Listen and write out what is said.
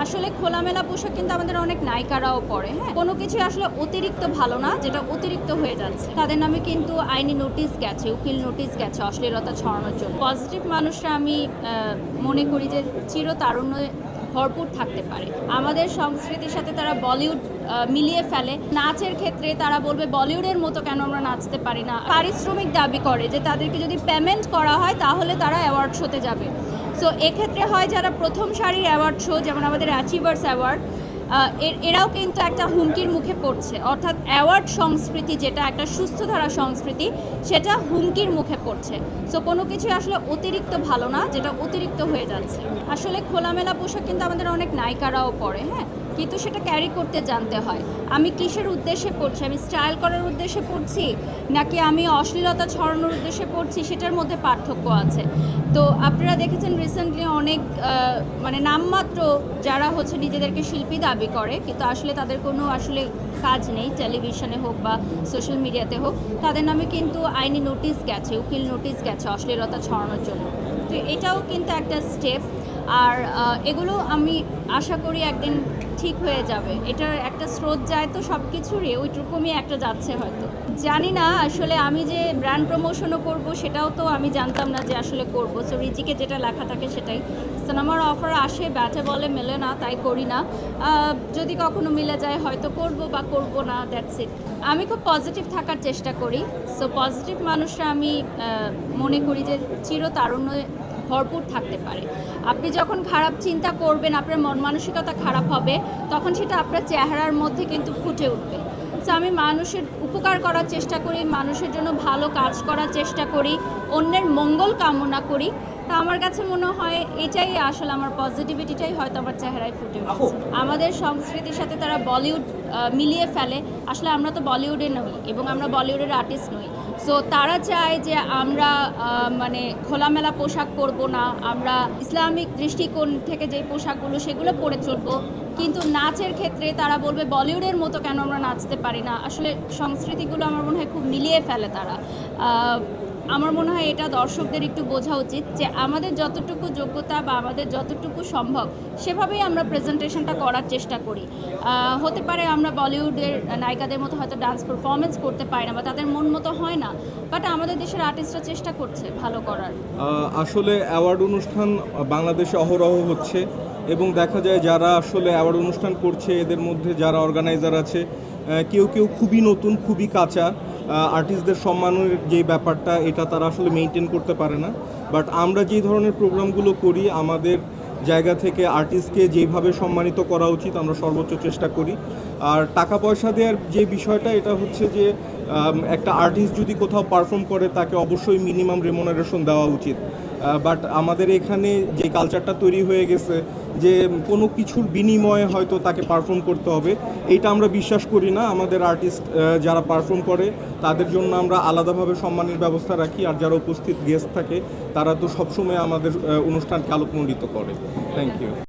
আসলে খোলামেলা পোশাক কিন্তু আমাদের অনেক নায়িকারাও পরে, হ্যাঁ, কোনো কিছু আসলে অতিরিক্ত ভালো না, যেটা অতিরিক্ত হয়ে যাচ্ছে তাদের নামে কিন্তু আইনি নোটিশ গেছে, উকিল নোটিশ গেছে অশ্লীলতা ছড়ানোর জন্য। পজিটিভ মানুষরা আমি মনে করি যে চিরতারুণ্য ভরপুর থাকতে পারে। আমাদের সংস্কৃতির সাথে তারা বলিউড মিলিয়ে ফেলে। নাচের ক্ষেত্রে তারা বলবে বলিউডের মতো কেন আমরা নাচতে পারি না। পারিশ্রমিক দাবি করে যে তাদেরকে যদি পেমেন্ট করা হয় তাহলে তারা অ্যাওয়ার্ড শোতে যাবে। সো এক্ষেত্রে হয় যারা প্রথম সারির অ্যাওয়ার্ড শো, যেমন আমাদের অ্যাচিভার্স অ্যাওয়ার্ড, এরাও কিন্তু একটা হুমকির মুখে পড়ছে। অর্থাৎ অ্যাওয়ার্ড সংস্কৃতি, যেটা একটা সুস্থ ধারা সংস্কৃতি, সেটা হুমকির মুখে পড়ছে। সো কোনো কিছু আসলে অতিরিক্ত ভালো না, যেটা অতিরিক্ত হয়ে যাচ্ছে। আসলে খোলামেলা পোশাক কিন্তু আমাদের অনেক নায়িকারাও পরে, হ্যাঁ, কিন্তু সেটা ক্যারি করতে জানতে হয়। আমি কিসের উদ্দেশ্যে পড়ছি, আমি স্টাইল করার উদ্দেশ্যে পড়ছি নাকি আমি অশ্লীলতা ছড়ানোর উদ্দেশ্যে পড়ছি, সেটার মধ্যে পার্থক্য আছে। তো আপনারা দেখেছেন রিসেন্টলি অনেক মানে নামমাত্র যারা হচ্ছে নিজেদেরকে শিল্পী দাবি করে, কিন্তু আসলে তাদের কোনো আসলে কাজ নেই, টেলিভিশনে হোক বা সোশ্যাল মিডিয়াতে হোক, তাদের নামে কিন্তু আইনি নোটিশ গেছে, উকিল নোটিশ গেছে অশ্লীলতা ছড়ানোর জন্য। তো এটাও কিন্তু একটা স্টেপ। আর এগুলো আমি আশা করি একদিন ঠিক হয়ে যাবে। এটার একটা স্রোত যায় তো সব কিছুরই, ওইটুকুমই একটা যাচ্ছে হয়তো। জানি না আসলে আমি যে ব্র্যান্ড প্রমোশনও করব সেটাও তো আমি জানতাম না যে আসলে করব। সো রিজিকে যেটা লেখা থাকে সেটাই। সিনেমার অফার আসে, ব্যাটে বলে মেলে না, তাই করি না। যদি কখনো মিলে যায় হয়তো করব বা করব না, দ্যাটস ইট। আমি খুব পজিটিভ থাকার চেষ্টা করি। সো পজিটিভ মানুষরা আমি মনে করি যে চিরতারুণ্য ভরপুর থাকতে পারে। আপনি যখন খারাপ চিন্তা করবেন, আপনার মন মানসিকতা খারাপ হবে, তখন সেটা আপনার চেহারার মধ্যে কিন্তু ফুটে উঠবে। সো আমি মানুষের উপকার করার চেষ্টা করি, মানুষের জন্য ভালো কাজ করার চেষ্টা করি, অন্যের মঙ্গল কামনা করি। তা আমার কাছে মনে হয় এটাই আসলে আমার পজিটিভিটিটাই হয়তো আমার চেহারায় ফুটে উঠেছে। আমাদের সংস্কৃতির সাথে তারা বলিউড মিলিয়ে ফেলে। আসলে আমরা তো বলিউডে নই এবং আমরা বলিউডের আর্টিস্ট নই। সো তারা চায় যে আমরা মানে খোলামেলা পোশাক পরবো না, আমরা ইসলামিক দৃষ্টিকোণ থেকে যে পোশাকগুলো সেগুলো পরে চলবো, কিন্তু নাচের ক্ষেত্রে তারা বলবে বলিউডের মতো কেন আমরা নাচতে পারি না। আসলে সংস্কৃতিগুলো আমার মনে হয় খুব মিলিয়ে ফেলে তারা। আমার মনে হয় এটা দর্শকদের একটু বোঝা উচিত যে আমাদের যতটুকু যোগ্যতা বা আমাদের যতটুকু সম্ভব সেভাবেই আমরা প্রেজেন্টেশনটা করার চেষ্টা করি। হতে পারে আমরা বলিউডের নায়িকাদের মতো হয়তো ডান্স পারফরমেন্স করতে পারি না বা তাদের মন মতো হয় না, বাট আমাদের দেশের আর্টিস্টরা চেষ্টা করছে ভালো করার। আসলে অ্যাওয়ার্ড অনুষ্ঠান বাংলাদেশে অহরহ হচ্ছে এবং দেখা যায় যারা আসলে অ্যাওয়ার্ড অনুষ্ঠান করছে এদের মধ্যে যারা অর্গানাইজার আছে কেউ কেউ খুবই নতুন, খুবই কাঁচা। আর্টিস্টদের সম্মানের যে ব্যাপারটা এটা তারা আসলে মেনটেন করতে পারে না। বাট আমরা যে ধরনের প্রোগ্রামগুলো করি আমাদের জায়গা থেকে আর্টিস্টকে যেভাবে সম্মানিত করা উচিত আমরা সর্বোচ্চ চেষ্টা করি। আর টাকা পয়সা দেওয়ার যে বিষয়টা এটা হচ্ছে যে একটা আর্টিস্ট যদি কোথাও পারফর্ম করে তাকে অবশ্যই মিনিমাম রেমুনারেশন দেওয়া উচিত। বাট আমাদের এখানে যে কালচারটা তৈরি হয়ে গেছে যে কোনো কিছুর বিনিময়ে হয়তো তাকে পারফর্ম করতে হবে, এইটা আমরা বিশ্বাস করি না। আমাদের আর্টিস্ট যারা পারফর্ম করে তাদের জন্য আমরা আলাদাভাবে সম্মানের ব্যবস্থা রাখি, আর যারা উপস্থিত গেস্ট থাকে তারা তো সবসময় আমাদের অনুষ্ঠানকে আলোকমণ্ডিত করে। Thank you.